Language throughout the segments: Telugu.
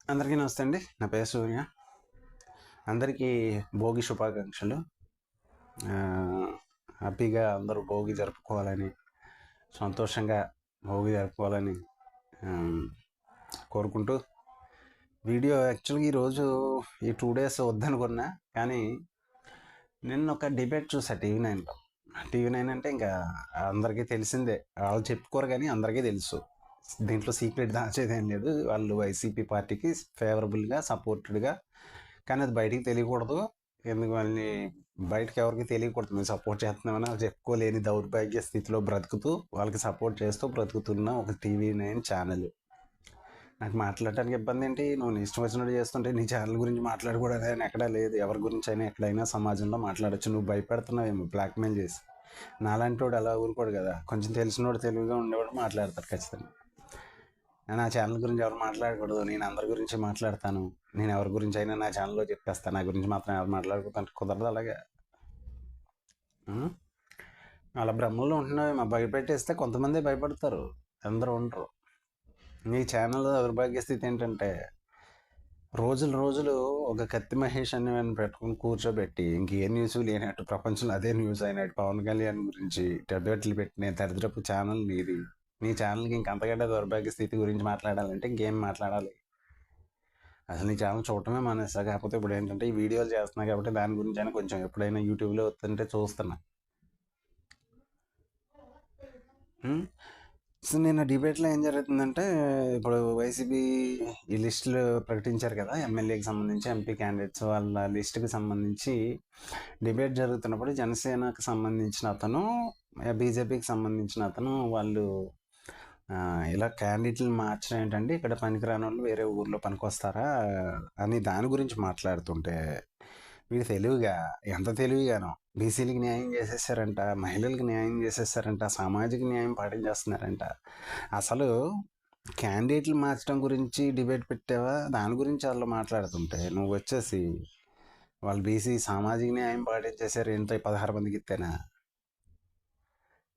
అందరికీ నమస్తే అండి. నా పేరు సూర్య. అందరికీ భోగి శుభాకాంక్షలు. హ్యాపీగా అందరూ భోగి జరుపుకోవాలని, సంతోషంగా భోగి జరుపుకోవాలని ఆహ్, కోరుకుంటూ వీడియో యాక్చువల్‌గా ఈరోజు ఈ 2 డేస్ వద్దనుకున్నా. కానీ నిన్న ఒక డిబేట్ చూసా టీవీ9లో. టీవీ9 అంటే ఇంకా అందరికీ తెలిసిందే. వాళ్ళు చెప్పుకోరు కానీ అందరికీ తెలుసు. దీంట్లో సీక్రెట్ దాచేదేం లేదు. వాళ్ళు వైసీపీ పార్టీకి ఫేవరబుల్గా సపోర్టెడ్గా, కానీ అది బయటికి తెలియకూడదు. ఎందుకు మళ్ళీ బయటకు ఎవరికి తెలియకూడదు మేము సపోర్ట్ చేస్తున్నామని. వాళ్ళు చెప్పుకోలేని దౌర్భాగ్య స్థితిలో బ్రతుకుతూ వాళ్ళకి సపోర్ట్ చేస్తూ బ్రతుకుతున్న ఒక టీవీ9 ఛానల్. నాకు మాట్లాడటానికి ఇబ్బంది ఏంటి? నువ్వు నీ ఇష్టం వచ్చినట్టు చేస్తుంటే నీ ఛానల్ గురించి మాట్లాడకూడదు అని ఎక్కడా లేదు. ఎవరి గురించి అయినా ఎక్కడైనా సమాజంలో మాట్లాడచ్చు. నువ్వు భయపెడుతున్నావేమో బ్లాక్మెయిల్ చేసి. నాలాంటి వాడు అలా ఊరుకోడు కదా. కొంచెం తెలిసినోడు, తెలివిగా ఉండేవాడు మాట్లాడతారు ఖచ్చితంగా. నా ఛానల్ గురించి ఎవరు మాట్లాడకూడదు, నేను అందరి గురించి మాట్లాడతాను, నేను ఎవరి గురించి అయినా నా ఛానల్లో చెప్పేస్తాను, నా గురించి మాత్రం ఎవరు మాట్లాడుకుంటే కుదరదు. అలాగే అలా భ్రమల్లో ఉంటున్నావు. మా భయపెట్టేస్తే కొంతమంది భయపడతారు, అందరూ ఉండరు. నీ ఛానల్ దౌర్భాగ్య స్థితి ఏంటంటే రోజులు రోజులు ఒక కత్తి మహేష్ అని పెట్టుకుని కూర్చోబెట్టి ఇంకే న్యూస్ లేనట్టు ప్రపంచంలో అదే న్యూస్ అయినట్టు పవన్ కళ్యాణ్ గురించి డెబేట్లు పెట్టిన దరిద్రపు ఛానల్ నీది. నీ ఛానల్కి ఇంకంతకంటే దౌర్భాగ్య స్థితి గురించి మాట్లాడాలంటే ఇంకేం మాట్లాడాలి? అసలు నీ ఛానల్ చూడటమే మానేస్తా. కాకపోతే ఇప్పుడు ఏంటంటే ఈ వీడియోలు చేస్తున్నా కాబట్టి దాని గురించి అయినా కొంచెం ఎప్పుడైనా యూట్యూబ్లో వస్తుంటే చూస్తున్నా. సో నిన్న డిబేట్లో ఏం జరుగుతుందంటే, ఇప్పుడు వైసీపీ ఈ లిస్టులు ప్రకటించారు కదా, ఎమ్మెల్యేకి సంబంధించి ఎంపీ క్యాండిడేట్స్ వాళ్ళ లిస్టుకి సంబంధించి డిబేట్ జరుగుతున్నప్పుడు జనసేనకు సంబంధించిన అతను, బీజేపీకి సంబంధించిన అతను వాళ్ళు ఇలా క్యాండిడేట్లు మార్చడం ఏంటంటే ఇక్కడ పనికిరాని వాళ్ళు వేరే ఊర్లో పనికొస్తారా అని దాని గురించి మాట్లాడుతుంటే, వీడు తెలివిగా, ఎంత తెలివిగానో బీసీలకి న్యాయం చేసేసారంట, మహిళలకు న్యాయం చేసేసారంట, సామాజిక న్యాయం పాటించేస్తున్నారంట. అసలు క్యాండిడేట్లు మార్చడం గురించి డిబేట్ పెట్టావా? దాని గురించి వాళ్ళు మాట్లాడుతుంటే నువ్వు వచ్చేసి వాళ్ళు బీసీ సామాజిక న్యాయం పాటించేసారు ఏంటో 16 మందికి ఇస్తేనా?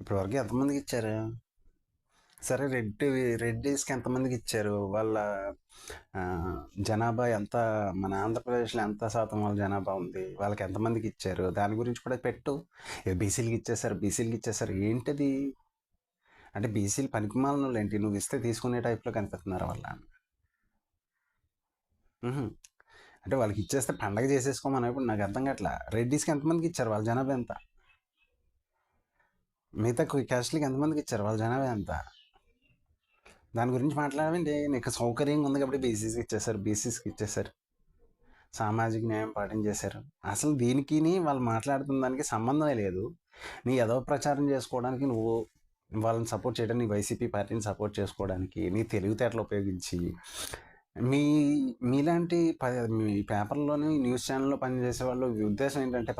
ఇప్పటివరకు ఎంతమందికి ఇచ్చారు? సరే రెడ్డీస్కి ఎంతమందికి ఇచ్చారు? వాళ్ళ జనాభా ఎంత? మన ఆంధ్రప్రదేశ్లో ఎంత శాతం వాళ్ళ జనాభా ఉంది? వాళ్ళకి ఎంతమందికి ఇచ్చారు? దాని గురించి కూడా పెట్టు. బీసీలకి ఇచ్చేసారు ఏంటది? అంటే బీసీలు పనికిమాలిన వాళ్ళు ఏంటి? నువ్వు ఇస్తే తీసుకునే టైప్లో కనిపిస్తున్నారు వాళ్ళ. అంటే వాళ్ళకి ఇచ్చేస్తే పండగ చేసేసుకోమని ఇప్పుడు నాకు అర్థం కావట్లా. రెడ్డీస్కి ఎంతమందికి ఇచ్చారు? వాళ్ళ జనాభా ఎంత? మిగతా క్యాస్ట్లకి ఎంతమందికి ఇచ్చారు? వాళ్ళ జనాభా ఎంత? దాని గురించి మాట్లాడమండి. నీకు సౌకర్యంగా ఉంది కాబట్టి బీసీస్కి ఇచ్చేసారు, సామాజిక న్యాయం పాటించేశారు. అసలు దీనికి వాళ్ళు మాట్లాడుతున్న దానికి సంబంధమే లేదు. నీ ఏదో ప్రచారం చేసుకోవడానికి, నువ్వు వాళ్ళని సపోర్ట్ చేయడం, నీ వైసీపీ పార్టీని సపోర్ట్ చేసుకోవడానికి నీ తెలివితేటలు ఉపయోగించి మీలాంటి మీ పేపర్లోని న్యూస్ ఛానల్లో పనిచేసే వాళ్ళు ఉద్దేశం ఏంటంటే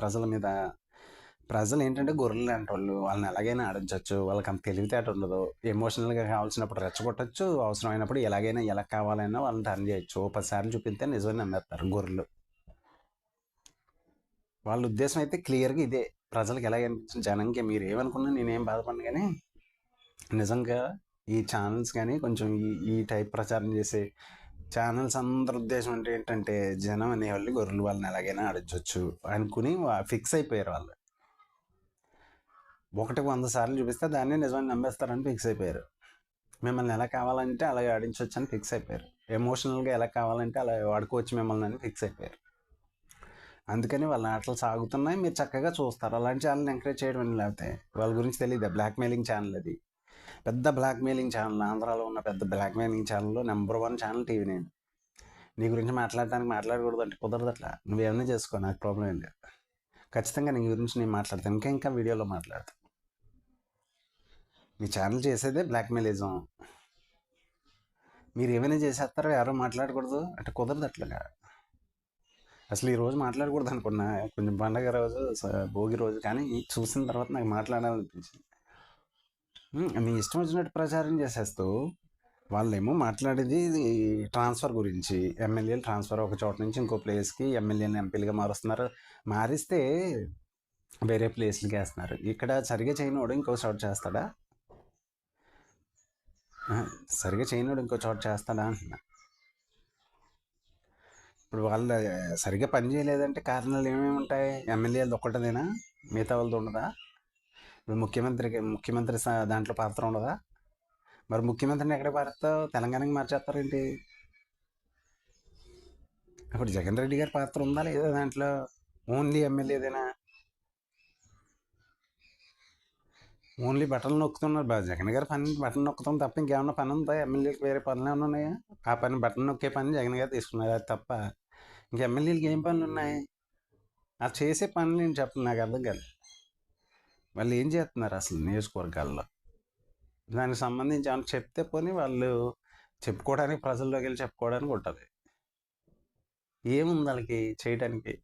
ప్రజలు ఏంటంటే గొర్రెలు లాంటి వాళ్ళు, వాళ్ళని ఎలాగైనా ఆడించవచ్చు. వాళ్ళకి అంత తెలివితేట ఉండదు. ఎమోషనల్గా కావాల్సినప్పుడు రెచ్చగొట్టచ్చు, అవసరమైనప్పుడు ఎలాగైనా ఎలా కావాలన్నా వాళ్ళని టర్న్ చేయొచ్చు. 10 సార్లు చూపిస్తే నిజమని నమ్మేస్తారు గొర్రెలు. వాళ్ళ ఉద్దేశం అయితే క్లియర్గా ఇదే. ప్రజలకు ఎలాగనిపించింది, జనంకి మీరు ఏమనుకున్నా నేనేం బాధపడను, కానీ నిజంగా ఈ ఛానల్స్ కానీ కొంచెం ఈ టైప్ ప్రచారం చేసే ఛానల్స్ అందరి ఉద్దేశం అంటే ఏంటంటే జనం అనేవాళ్ళు గొర్రెలు, వాళ్ళని ఎలాగైనా ఆడించవచ్చు అనుకుని ఫిక్స్ అయిపోయారు వాళ్ళు. 100 సార్లు చూపిస్తే దాన్ని నిజమని నమ్మేస్తారని ఫిక్స్ అయిపోయారు. మిమ్మల్ని ఎలా కావాలంటే అలాగే ఆడించవచ్చు అని ఫిక్స్ అయిపోయారు. ఎమోషనల్గా ఎలా కావాలంటే అలా వాడుకోవచ్చు మిమ్మల్ని అని ఫిక్స్ అయిపోయారు. అందుకని వాళ్ళ ఆటలు సాగుతున్నాయి, మీరు చక్కగా చూస్తారు. అలాంటి ఛానల్ని ఎంకరేజ్ చేయడం, లేకపోతే వాళ్ళ గురించి తెలియదు. బ్లాక్మెయిలింగ్ ఛానల్ అది, పెద్ద బ్లాక్మెయిలింగ్ ఛానల్. ఆంధ్రాలో ఉన్న పెద్ద బ్లాక్మెయిలింగ్ ఛానల్లో #1 ఛానల్ టీవీ9. నీ గురించి మాట్లాడకూడదు అంటే కుదరదు. అట్లా నువ్వేమైనా చేసుకో, నాకు ప్రాబ్లం ఏం లేదు. ఖచ్చితంగా నీ గురించి నేను మాట్లాడతాను, ఇంకా వీడియోలో మాట్లాడతాను. మీ ఛానల్ చేసేదే బ్లాక్మెయిలిజం. మీరు ఏమైనా చేసేస్తారో, ఎవరో మాట్లాడకూడదు అంటే కుదరదు. అట్లాగా అసలు ఈ రోజు మాట్లాడకూడదు అనుకున్నా, కొంచెం పండగ రోజు, భోగి రోజు, కానీ చూసిన తర్వాత నాకు మాట్లాడాలనిపించింది. నీ ఇష్టం వచ్చినట్టు ప్రచారం చేసేస్తూ వాళ్ళేమో మాట్లాడేది ట్రాన్స్ఫర్ గురించి. ఎమ్మెల్యేలు ట్రాన్స్ఫర్, ఒక చోట నుంచి ఇంకో ప్లేస్కి ఎమ్మెల్యేని ఎంపీలుగా మారుస్తున్నారు. మారిస్తే వేరే ప్లేస్లకి వేస్తున్నారు. ఇక్కడ సరిగా చేయనోడు ఇంకో చోట చేస్తాడా? సరిగా చేయనోడు ఇంకో చోట చేస్తాడా అంటున్నా. ఇప్పుడు వాళ్ళు సరిగ్గా పని చేయలేదంటే కారణాలు ఏమేమి ఉంటాయి? ఎమ్మెల్యేలు ఒక్కటదేనా? మిగతా వాళ్ళది ఉండదా? ఇప్పుడు ముఖ్యమంత్రి దాంట్లో పాత్ర ఉండదా? మరి ముఖ్యమంత్రిని ఎక్కడ మారుస్తావు? తెలంగాణకి మార్చేస్తారేంటి? ఇప్పుడు జగన్ రెడ్డి గారి పాత్ర ఉందా లేదా దాంట్లో? ఓన్లీ ఎమ్మెల్యేదేనా? ఓన్లీ బట్టలు నొక్కుతున్నారు. జగన్ గారి పని బట్టలు నొక్కుతాం తప్ప ఇంకేమన్నా పని ఉందా? ఎమ్మెల్యేకి వేరే పనులు ఏమైనా ఉన్నాయా? ఆ పని బట్టలు నొక్కే పని జగన్ గారు తీసుకున్నారు, అది తప్ప ఇంక ఎమ్మెల్యేలకి ఏం పనులు ఉన్నాయి? ఆ చేసే పనులు నేను చెప్పను, నాకు అర్థం కాదు. వాళ్ళు ఏం చేస్తున్నారు అసలు నియోజకవర్గాల్లో? దానికి సంబంధించి ఏమైనా చెప్తే పోనీ వాళ్ళు చెప్పుకోవడానికి, ప్రజల్లోకి వెళ్ళి చెప్పుకోవడానికి ఉంటుంది. ఏముంది వాళ్ళకి చేయడానికి?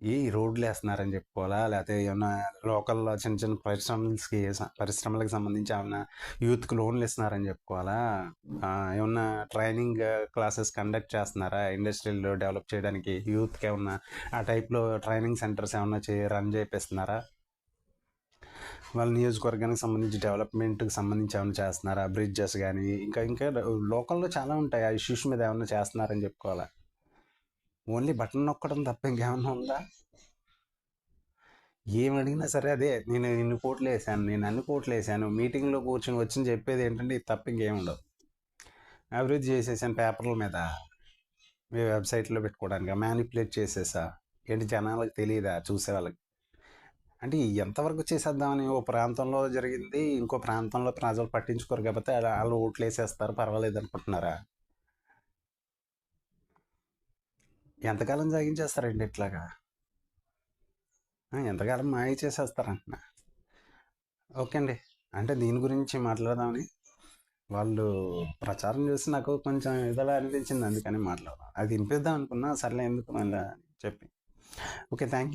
ఈ రోడ్లు వేస్తున్నారని చెప్పుకోవాలా? లేకపోతే ఏమన్నా లోకల్లో చిన్న చిన్న పరిశ్రమలకు సంబంధించి ఏమన్నా యూత్కి లోన్లు ఇస్తున్నారని చెప్పుకోవాలా? ఏమన్నా ట్రైనింగ్ క్లాసెస్ కండక్ట్ చేస్తున్నారా ఇండస్ట్రియల్ డెవలప్ చేయడానికి? యూత్కి ఏమన్నా ఆ టైప్లో ట్రైనింగ్ సెంటర్స్ ఏమన్నా రన్ చేపిస్తున్నారా? వాళ్ళ నియోజకవర్గానికి సంబంధించి డెవలప్మెంట్కి సంబంధించి ఏమైనా చేస్తున్నారా? బ్రిడ్జెస్ కానీ ఇంకా ఇంకా లోకల్లో చాలా ఉంటాయి. ఆ ఇష్యూస్ మీద ఏమన్నా చేస్తున్నారని చెప్పుకోవాలా? ఓన్లీ బటన్ నొక్కడం తప్ప ఇంకేమన్నా ఉందా? ఏం అడిగినా సరే అదే, నేను ఇన్ని కోట్లు వేసాను, నేను అన్ని కోట్లు వేసాను, మీటింగ్లో కూర్చొని వచ్చి చెప్పేది ఏంటంటే ఇది తప్ప ఇంకేం ఉండదు. అభివృద్ధి చేసేసాను పేపర్ల మీద, మీ వెబ్సైట్లో పెట్టుకోవడానికి మ్యానిపులేట్ చేసేసా. ఏంటి జనాలకు తెలియదా చూసే వాళ్ళకి? అంటే ఎంతవరకు చేసేద్దామని? ఓ ప్రాంతంలో జరిగింది ఇంకో ప్రాంతంలో ప్రజలు పట్టించుకోరు కాబట్టి వాళ్ళు ఓట్లు వేసేస్తారు, పర్వాలేదు అనుకుంటున్నారా? ఎంతకాలం సాగించేస్తారండి ఇట్లాగా? ఎంతకాలం మాయ చేసేస్తారంటున్నా. ఓకే అండి, అంటే దీని గురించి మాట్లాడదామని వాళ్ళు ప్రచారం చేసి నాకు కొంచెం ఇదిలా అనిపించింది, అందుకని మాట్లాడదాం. అది వినిపిద్దాం అనుకున్నా, సర్లే ఎందుకు మళ్ళీ చెప్పి. Okay, thank you.